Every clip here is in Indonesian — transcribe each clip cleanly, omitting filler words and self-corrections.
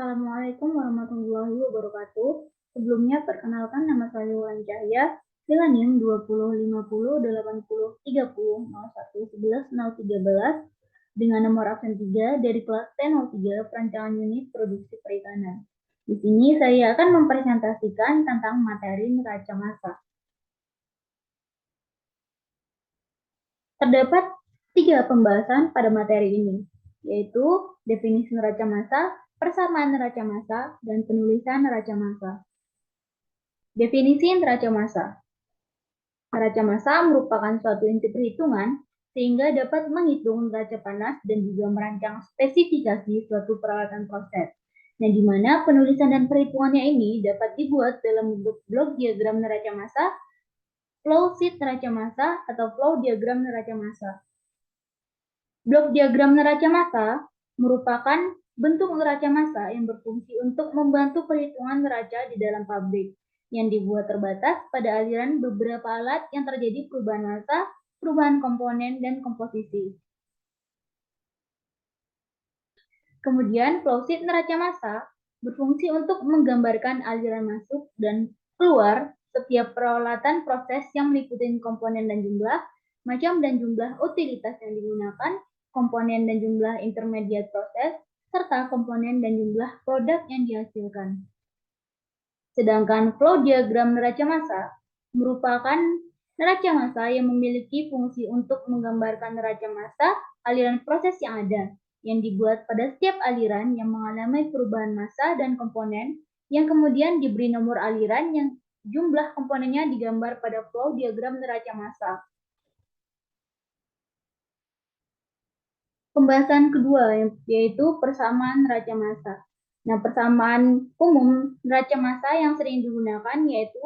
Assalamualaikum warahmatullahi wabarakatuh. Sebelumnya, perkenalkan nama saya Wulan Cahya dengan NIM 2050808001111013 dengan nomor absen 3 dari kelas T03 Perancangan Unit Produksi Perikanan. Di sini saya akan mempresentasikan tentang materi neraca massa. Terdapat 3 pembahasan pada materi ini, yaitu definisi neraca massa, persamaan neraca massa, dan penulisan neraca massa. Definisi neraca massa. Neraca massa merupakan suatu inti perhitungan sehingga dapat menghitung neraca panas dan juga merancang spesifikasi suatu peralatan proses. Nah, di mana penulisan dan perhitungannya ini dapat dibuat dalam bentuk blok diagram neraca massa, flow sheet neraca massa, atau flow diagram neraca massa. Blok diagram neraca massa merupakan bentuk neraca massa yang berfungsi untuk membantu perhitungan neraca di dalam pabrik, yang dibuat terbatas pada aliran beberapa alat yang terjadi perubahan massa, perubahan komponen, dan komposisi. Kemudian, flowsheet neraca massa berfungsi untuk menggambarkan aliran masuk dan keluar setiap peralatan proses yang meliputi komponen dan jumlah, macam dan jumlah utilitas yang digunakan, komponen dan jumlah intermediate proses, serta komponen dan jumlah produk yang dihasilkan. Sedangkan flow diagram neraca massa merupakan neraca massa yang memiliki fungsi untuk menggambarkan neraca massa aliran proses yang ada, yang dibuat pada setiap aliran yang mengalami perubahan massa dan komponen, yang kemudian diberi nomor aliran yang jumlah komponennya digambar pada flow diagram neraca massa. Pembahasan kedua yaitu persamaan neraca massa. Nah, persamaan umum neraca massa yang sering digunakan yaitu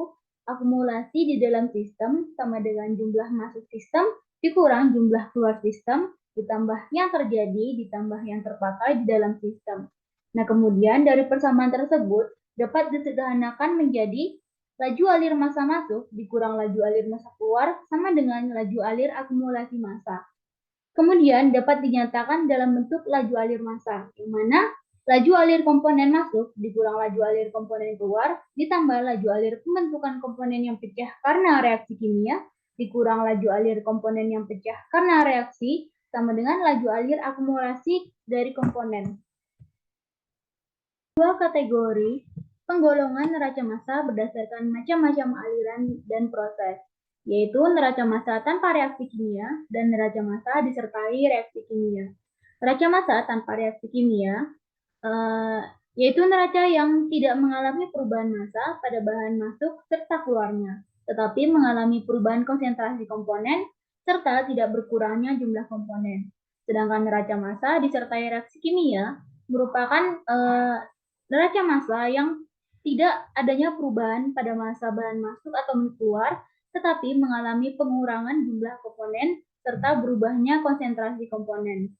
akumulasi di dalam sistem sama dengan jumlah masuk sistem dikurang jumlah keluar sistem ditambah yang terjadi ditambah yang terpakai di dalam sistem. Nah, kemudian dari persamaan tersebut dapat disederhanakan menjadi laju alir massa masuk dikurang laju alir massa keluar sama dengan laju alir akumulasi massa. Kemudian dapat dinyatakan dalam bentuk laju alir massa, yang mana laju alir komponen masuk dikurang laju alir komponen keluar, ditambah laju alir pembentukan komponen yang pecah karena reaksi kimia, dikurang laju alir komponen yang pecah karena reaksi, sama dengan laju alir akumulasi dari komponen. Dua kategori penggolongan neraca massa berdasarkan macam-macam aliran dan proses, yaitu neraca massa tanpa reaksi kimia dan neraca massa disertai reaksi kimia. Neraca massa tanpa reaksi kimia yaitu neraca yang tidak mengalami perubahan massa pada bahan masuk serta keluarnya, tetapi mengalami perubahan konsentrasi komponen serta tidak berkurangnya jumlah komponen. Sedangkan neraca massa disertai reaksi kimia merupakan neraca massa yang tidak adanya perubahan pada massa bahan masuk atau keluar, tetapi mengalami pengurangan jumlah komponen serta berubahnya konsentrasi komponen.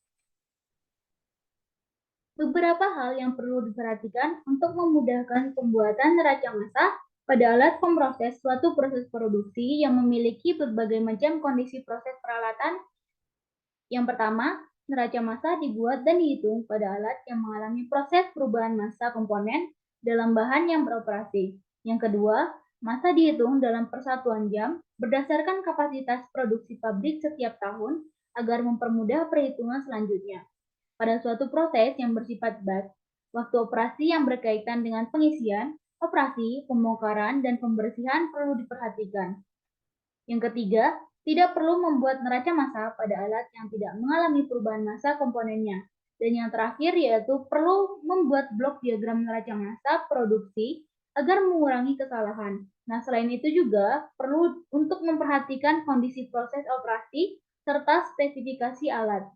Beberapa hal yang perlu diperhatikan untuk memudahkan pembuatan neraca massa pada alat pemproses suatu proses produksi yang memiliki berbagai macam kondisi proses peralatan. Yang pertama, neraca massa dibuat dan dihitung pada alat yang mengalami proses perubahan massa komponen dalam bahan yang beroperasi. Yang kedua, massa dihitung dalam persatuan jam berdasarkan kapasitas produksi pabrik setiap tahun agar mempermudah perhitungan selanjutnya. Pada suatu proses yang bersifat batch, waktu operasi yang berkaitan dengan pengisian, operasi, pembongkaran, dan pembersihan perlu diperhatikan. Yang ketiga, tidak perlu membuat neraca massa pada alat yang tidak mengalami perubahan massa komponennya. Dan yang terakhir yaitu perlu membuat blok diagram neraca massa produksi agar mengurangi kesalahan. Nah, selain itu juga perlu untuk memperhatikan kondisi proses operasi serta spesifikasi alat.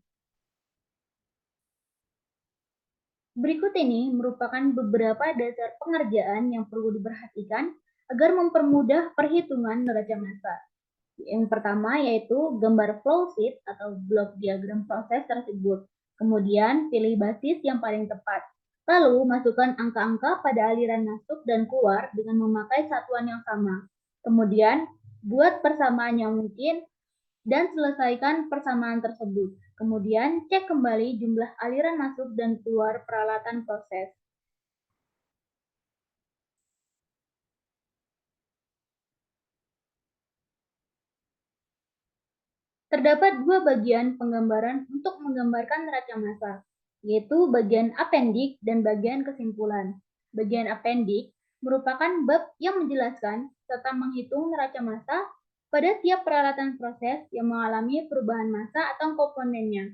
Berikut ini merupakan beberapa dasar pengerjaan yang perlu diperhatikan agar mempermudah perhitungan neraca massa. Yang pertama yaitu gambar flow sheet atau blok diagram proses tersebut. Kemudian pilih basis yang paling tepat. Lalu masukkan angka-angka pada aliran masuk dan keluar dengan memakai satuan yang sama. Kemudian buat persamaan yang mungkin dan selesaikan persamaan tersebut. Kemudian cek kembali jumlah aliran masuk dan keluar peralatan proses. Terdapat dua bagian penggambaran untuk menggambarkan neraca massa, yaitu bagian apendik dan bagian kesimpulan. Bagian apendik merupakan bab yang menjelaskan serta menghitung neraca massa pada tiap peralatan proses yang mengalami perubahan massa atau komponennya.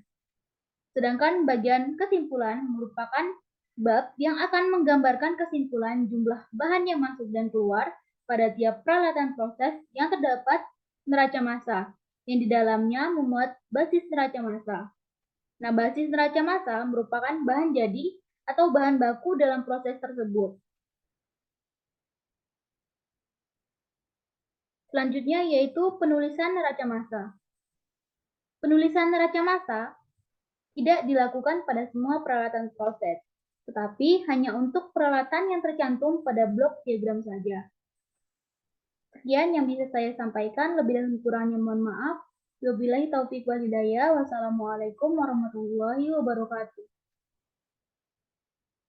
Sedangkan bagian kesimpulan merupakan bab yang akan menggambarkan kesimpulan jumlah bahan yang masuk dan keluar pada tiap peralatan proses yang terdapat neraca massa, yang di dalamnya memuat basis neraca massa. Nah, basis neraca massa merupakan bahan jadi atau bahan baku dalam proses tersebut. Selanjutnya yaitu penulisan neraca massa. Penulisan neraca massa tidak dilakukan pada semua peralatan proses, tetapi hanya untuk peralatan yang tercantum pada blok diagram saja. Sekian yang bisa saya sampaikan, lebih dan kurangnya mohon maaf. Wabillahi taufiq wal hidayah. Wassalamualaikum warahmatullahi wabarakatuh.